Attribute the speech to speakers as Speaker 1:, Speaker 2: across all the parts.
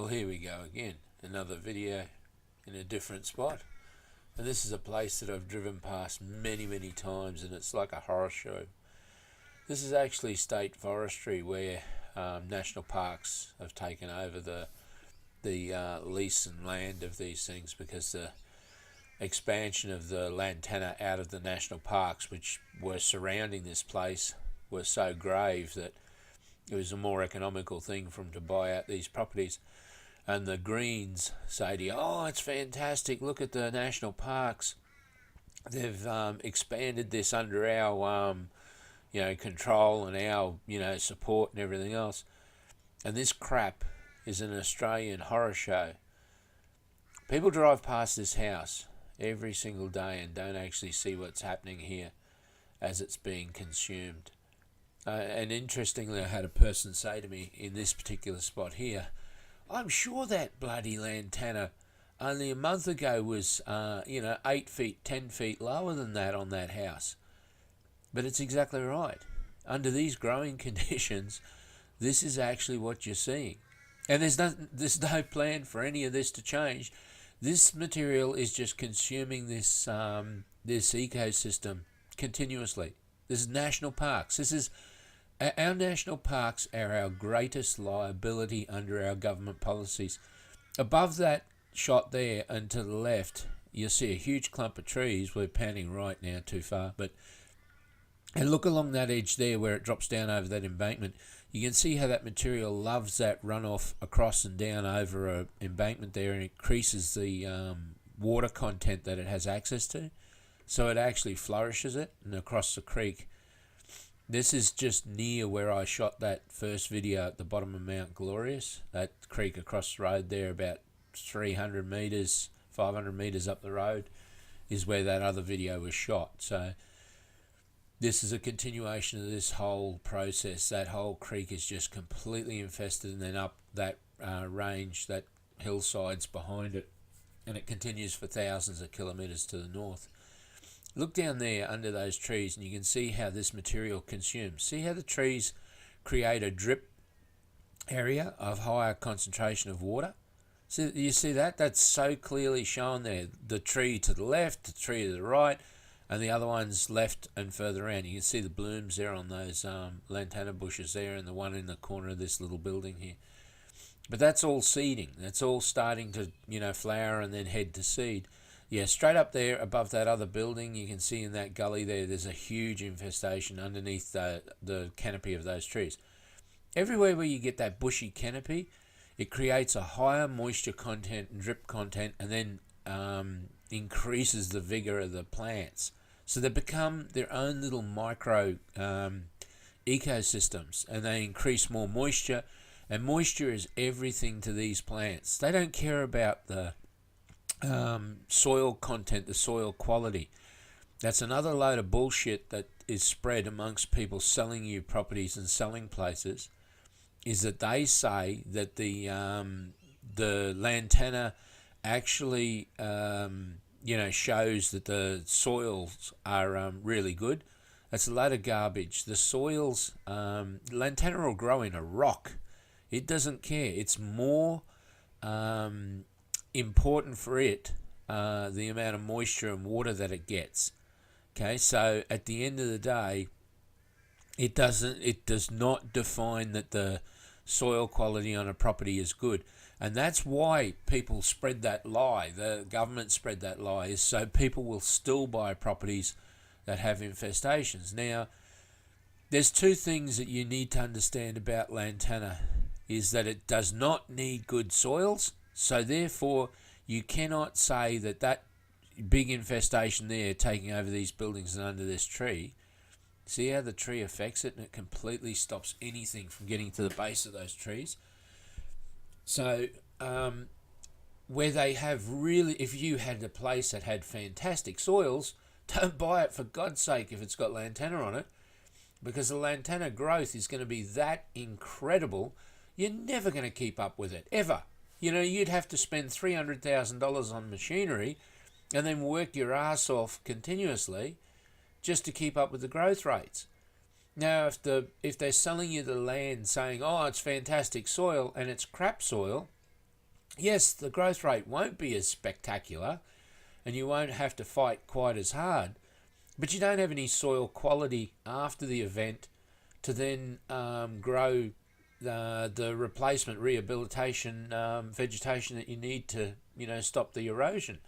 Speaker 1: Well, here we go again, another video in a different spot. And this is a place that I've driven past many times, and it's like a horror show. This is actually state forestry, where national parks have taken over the lease and land of these things, because the expansion of the Lantana out of the national parks, which were surrounding this place, were so grave that it was a more economical thing for them to buy out these properties. And the Greens say to you, oh, it's fantastic, look at the national parks. They've expanded this under our control and our support and everything else. And this crap is an Australian horror show. People drive past this house every single day and don't actually see what's happening here as it's being consumed. And interestingly, I had a person say to me in this particular spot here, I'm sure that bloody Lantana only a month ago was 8 feet, 10 feet lower than that on that house. But it's exactly right. Under these growing conditions, this is actually what you're seeing. And there's no plan for any of this to change. This material is just consuming this this ecosystem continuously. This is national parks. Our national parks are our greatest liability under our government policies. Above that shot there and to the left, you'll see a huge clump of trees. We're panning right now too far, and look along that edge there where it drops down over that embankment. You can see how that material loves that runoff across and down over an embankment there, and increases the water content that it has access to. So it actually flourishes it, and across the creek. This is just near where I shot that first video at the bottom of Mount Glorious. That creek across the road there, about 300 metres, 500 metres up the road, is where that other video was shot. So this is a continuation of this whole process. That whole creek is just completely infested, and then up that range, that hillsides behind it, and it continues for thousands of kilometres to the north. Look down there under those trees and you can see how this material consumes. See how the trees create a drip area of higher concentration of water? So you see that? That's so clearly shown there. The tree to the left, the tree to the right, and the other ones left and further around. You can see the blooms there on those lantana bushes there, and the one in the corner of this little building here. But that's all seeding. That's all starting to flower and then head to seed. Yeah, straight up there above that other building, you can see in that gully there's a huge infestation underneath the canopy of those trees. Everywhere where you get that bushy canopy, it creates a higher moisture content and drip content, and then increases the vigor of the plants. So they become their own little micro ecosystems, and they increase more moisture, and moisture is everything to these plants. They don't care about the soil content, the soil quality. That's another load of bullshit that is spread amongst people selling you properties and selling places, is that they say that the Lantana actually shows that the soils are really good. That's a load of garbage. The soils, Lantana will grow in a rock. It doesn't care. It's more important for it the amount of moisture and water that it gets. Okay, so at the end of the day, it does not define that the soil quality on a property is good. And that's why people spread that lie. The government spread that lie, is so people will still buy properties that have infestations. Now, there's two things that you need to understand about Lantana, is that it does not need good soils. So therefore, you cannot say that big infestation there taking over these buildings and under this tree, see how the tree affects it, and it completely stops anything from getting to the base of those trees. So where they have really, if you had a place that had fantastic soils, don't buy it for God's sake if it's got Lantana on it, because the Lantana growth is going to be that incredible, you're never going to keep up with it, ever. You'd have to spend $300,000 on machinery and then work your ass off continuously just to keep up with the growth rates. Now, if they're selling you the land saying, oh, it's fantastic soil, and it's crap soil, Yes, the growth rate won't be as spectacular and you won't have to fight quite as hard, but you don't have any soil quality after the event to then grow the replacement rehabilitation vegetation that you need to, stop the erosion.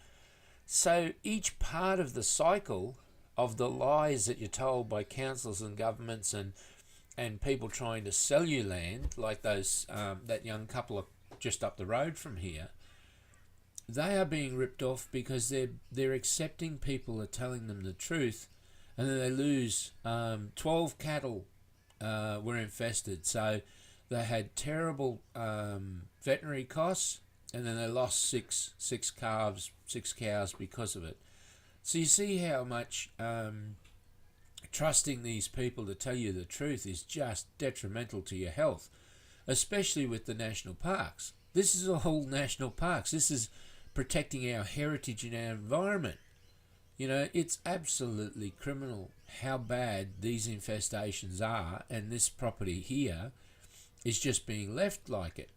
Speaker 1: So each part of the cycle of the lies that you're told by councils and governments and people trying to sell you land, like those that young couple just up the road from here, they are being ripped off because they're accepting people are telling them the truth, and then they lose 12 cattle were infested, so they had terrible veterinary costs, and then they lost six cows because of it. So you see how much trusting these people to tell you the truth is just detrimental to your health, especially with the national parks. This is all national parks. This is protecting our heritage and our environment. It's absolutely criminal how bad these infestations are, and this property here is just being left like it.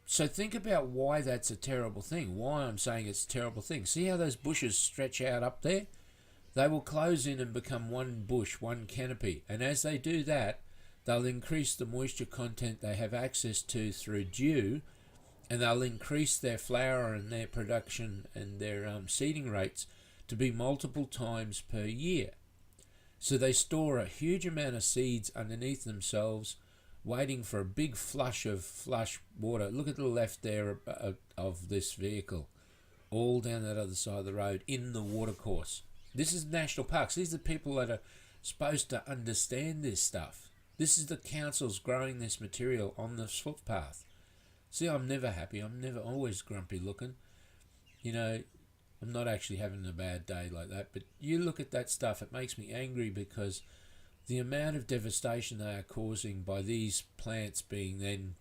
Speaker 1: So think about why that's a terrible thing, why I'm saying it's a terrible thing. See how those bushes stretch out up there? They will close in and become one bush, one canopy, and as they do that, they'll increase the moisture content they have access to through dew, and they'll increase their flower and their production and their seeding rates to be multiple times per year. So they store a huge amount of seeds underneath themselves, waiting for a big flush of water. Look at the left there of this vehicle, all down that other side of the road in the watercourse. This is national parks. These are the people that are supposed to understand this stuff. This is the councils growing this material on the footpath. See, I'm never happy. I'm never always grumpy looking. I'm not actually having a bad day like that, but you look at that stuff, it makes me angry because the amount of devastation they are causing by these plants being then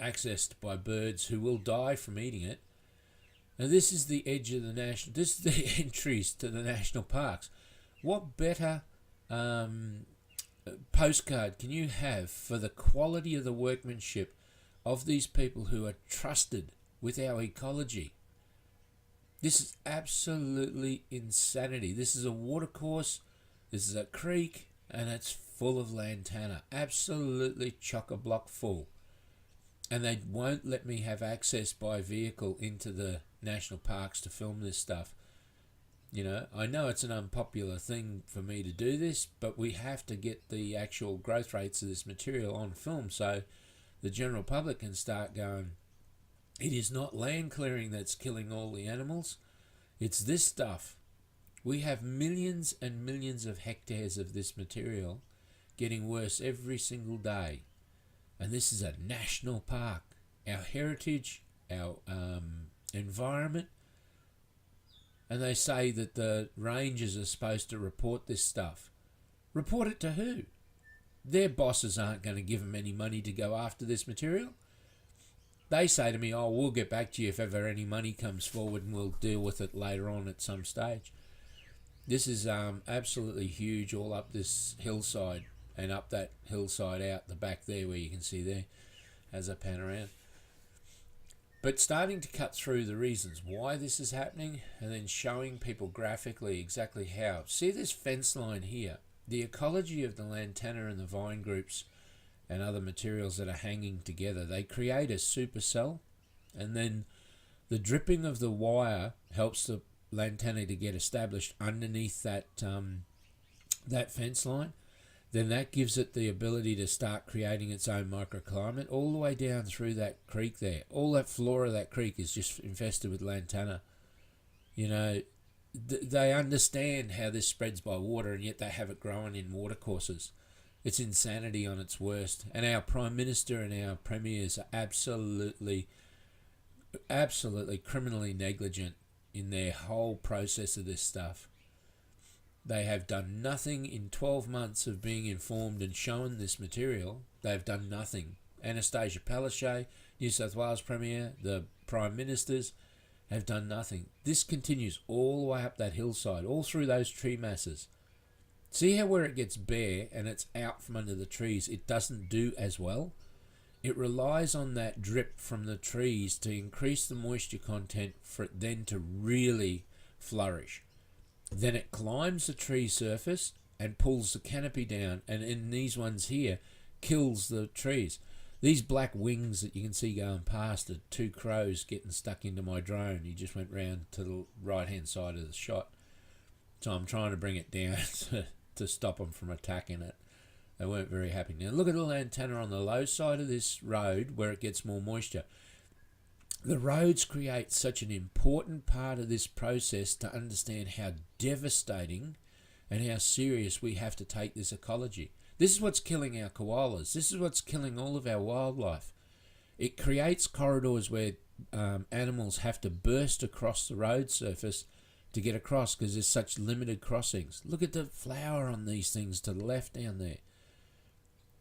Speaker 1: accessed by birds who will die from eating it. Now this is the edge of this is the entries to the national parks. What better postcard can you have for the quality of the workmanship of these people who are trusted with our ecology? This is absolutely insanity. This is a watercourse, this is a creek, and it's full of lantana. Absolutely chock-a-block full. And they won't let me have access by vehicle into the national parks to film this stuff. I know it's an unpopular thing for me to do this, but we have to get the actual growth rates of this material on film so the general public can start going, it is not land clearing that's killing all the animals, it's this stuff. We have millions and millions of hectares of this material getting worse every single day. And this is a national park. Our heritage, our environment. And they say that the rangers are supposed to report this stuff. Report it to who? Their bosses aren't going to give them any money to go after this material. They say to me, we'll get back to you if ever any money comes forward and we'll deal with it later on at some stage. This is absolutely huge all up this hillside and up that hillside out the back there where you can see there as I pan around. But starting to cut through the reasons why this is happening and then showing people graphically exactly how. See this fence line here? The ecology of the lantana and the vine groups and other materials that are hanging together, they create a supercell, and then the dripping of the wire helps the lantana to get established underneath that that fence line. Then that gives it the ability to start creating its own microclimate all the way down through that creek there. All that flora of that creek is just infested with lantana. They understand how this spreads by water, and yet they have it growing in watercourses. It's insanity on its worst. And our Prime Minister and our Premiers are absolutely criminally negligent in their whole process of this stuff. They have done nothing in 12 months of being informed and shown this material. They've done nothing. Anastasia Palaszczuk, New South Wales Premier, the Prime Ministers have done nothing. This continues all the way up that hillside, all through those tree masses. See how where it gets bare and it's out from under the trees, it doesn't do as well? It relies on that drip from the trees to increase the moisture content for it then to really flourish. Then it climbs the tree surface and pulls the canopy down, and in these ones here, kills the trees. These black wings that you can see going past are two crows getting stuck into my drone. He just went round to the right hand side of the shot. So I'm trying to bring it down to stop them from attacking it. They weren't very happy. Now look at the lantana on the low side of this road where it gets more moisture. The roads create such an important part of this process to understand how devastating and how serious we have to take this ecology. This is what's killing our koalas. This is what's killing all of our wildlife. It creates corridors where animals have to burst across the road surface to get across because there's such limited crossings. Look at the flower on these things to the left down there.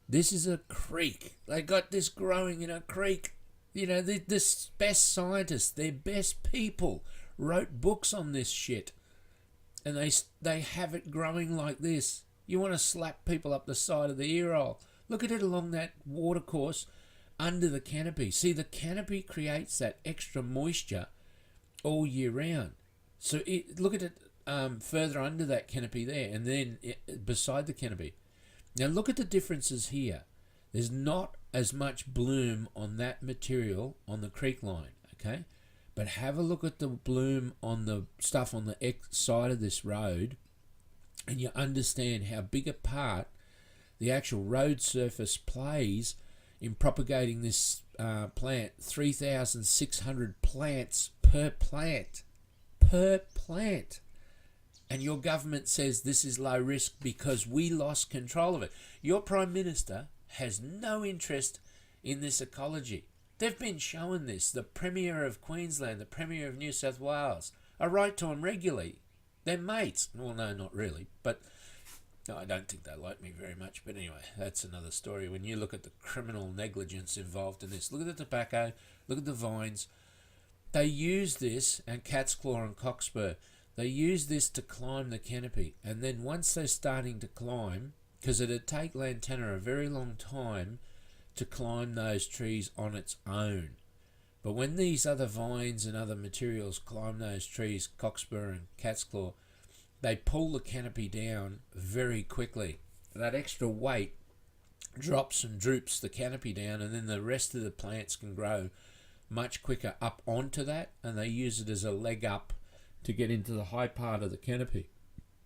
Speaker 1: This is a creek. They got this growing in a creek. You know, the best scientists, their best people wrote books on this shit. And they have it growing like this. You want to slap people up the side of the ear hole. Look at it along that watercourse under the canopy. See, the canopy creates that extra moisture all year round. So look at it further under that canopy there, and then beside the canopy. Now look at the differences here. There's not as much bloom on that material on the creek line, okay? But have a look at the bloom on the stuff on the side of this road, and you understand how big a part the actual road surface plays in propagating this plant. 3,600 plants per plant. Per plant. And your government says this is low risk because we lost control of it. Your Prime Minister has no interest in this ecology. They've been showing this. The Premier of Queensland, the Premier of New South Wales, I write to them regularly. They're mates. Well, no, not really, but no, I don't think they like me very much. But anyway, that's another story. When you look at the criminal negligence involved in this, look at the tobacco, look at the vines. They use this, and cat's claw and cockspur, they use this to climb the canopy. And then once they're starting to climb, because it'd take lantana a very long time to climb those trees on its own. But when these other vines and other materials climb those trees, cockspur and cat's claw, they pull the canopy down very quickly. That extra weight drops and droops the canopy down, and then the rest of the plants can grow much quicker up onto that, and they use it as a leg up to get into the high part of the canopy.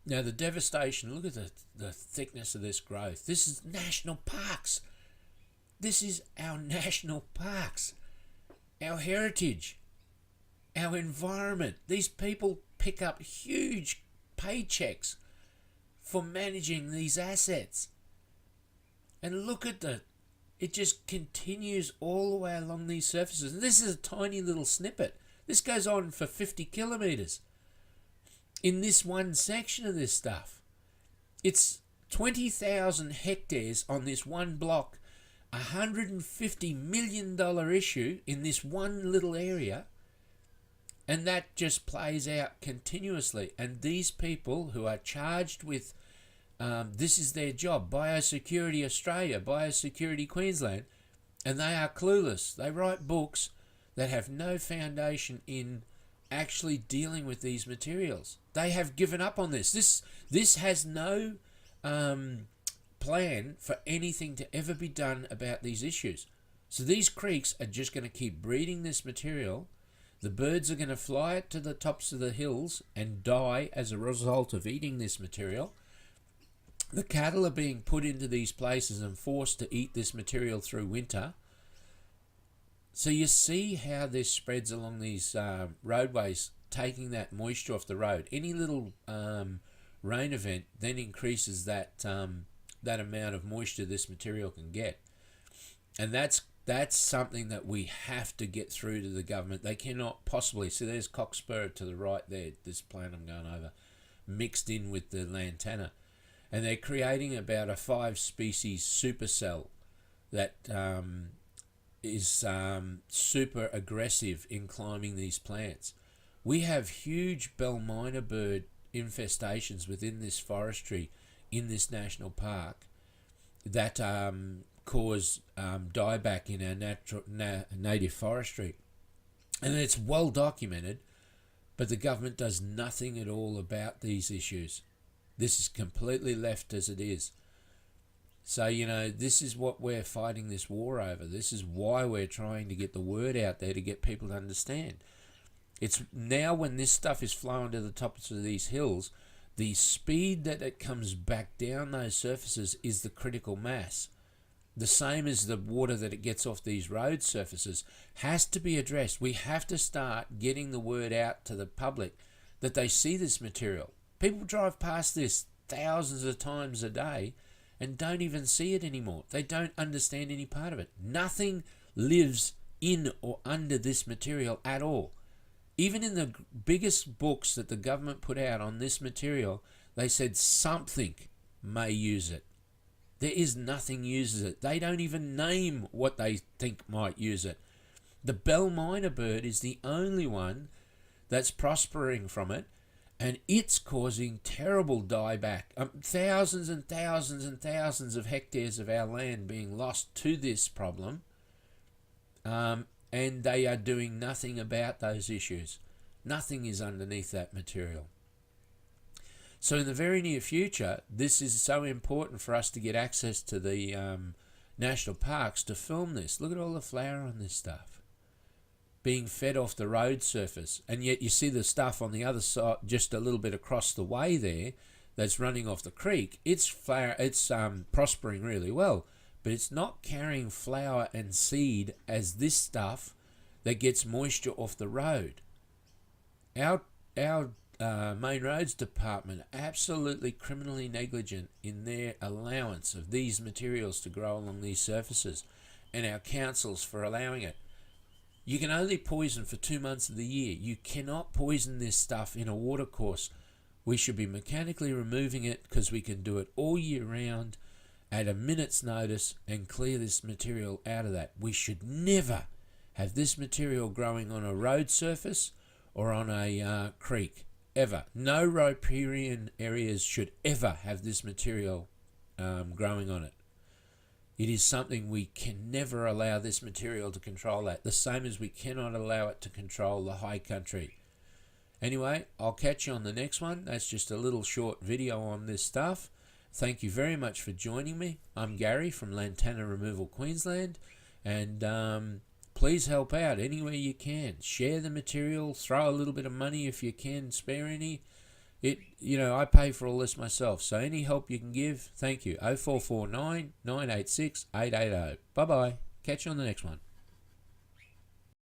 Speaker 1: Now the devastation, look at the thickness of this growth. This is national parks. This is our national parks. Our heritage. Our environment. These people pick up huge paychecks for managing these assets. And look at it just continues all the way along these surfaces. And this is a tiny little snippet. This goes on for 50 kilometres in this one section of this stuff. It's 20,000 hectares on this one block, $150 million issue in this one little area, and that just plays out continuously. And these people who are charged with this is their job, Biosecurity Australia, Biosecurity Queensland, and they are clueless. They write books that have no foundation in actually dealing with these materials. They have given up on this. This has no plan for anything to ever be done about these issues. So these creeks are just going to keep breeding this material. The birds are going to fly it to the tops of the hills and die as a result of eating this material. The cattle are being put into these places and forced to eat this material through winter. So you see how this spreads along these roadways, taking that moisture off the road. Any little rain event then increases that amount of moisture this material can get. And that's something that we have to get through to the government. They cannot possibly, so there's cockspur to the right there, this plant I'm going over, mixed in with the lantana. And they're creating about a 5-species supercell that is super aggressive in climbing these plants. We have huge bell miner bird infestations within this forestry in this national park that cause dieback in our native forestry. And it's well documented, but the government does nothing at all about these issues. This is completely left as it is. So, this is what we're fighting this war over. This is why we're trying to get the word out there to get people to understand. It's now when this stuff is flowing to the tops of these hills, the speed that it comes back down those surfaces is the critical mass. The same as the water that it gets off these road surfaces has to be addressed. We have to start getting the word out to the public that they see this material. People drive past this thousands of times a day and don't even see it anymore. They don't understand any part of it. Nothing lives in or under this material at all. Even in the biggest books that the government put out on this material, they said something may use it. There is nothing uses it. They don't even name what they think might use it. The bell miner bird is the only one that's prospering from it, and it's causing terrible dieback. Thousands and thousands and thousands of hectares of our land being lost to this problem, and they are doing nothing about those issues. Nothing is underneath that material. So in the very near future, this is so important for us to get access to the national parks to film this. Look at all the flower on this stuff being fed off the road surface, and yet you see the stuff on the other side, just a little bit across the way there, that's running off the creek. It's prospering really well, but it's not carrying flower and seed as this stuff that gets moisture off the road. Our main roads department absolutely criminally negligent in their allowance of these materials to grow along these surfaces, and our councils for allowing it. You can only poison for 2 months of the year. You cannot poison this stuff in a watercourse. We should be mechanically removing it because we can do it all year round at a minute's notice and clear this material out of that. We should never have this material growing on a road surface or on a creek, ever. No riparian areas should ever have this material growing on it. It is something we can never allow this material to control that, the same as we cannot allow it to control the high country. Anyway, I'll catch you on the next one. That's just a little short video on this stuff. Thank you very much for joining me. I'm Gary from Lantana Removal Queensland, and please help out any way you can. Share the material, throw a little bit of money if you can spare any. I pay for all this myself, so any help you can give, thank you. 0449 986 880. Bye bye. Catch you on the next one.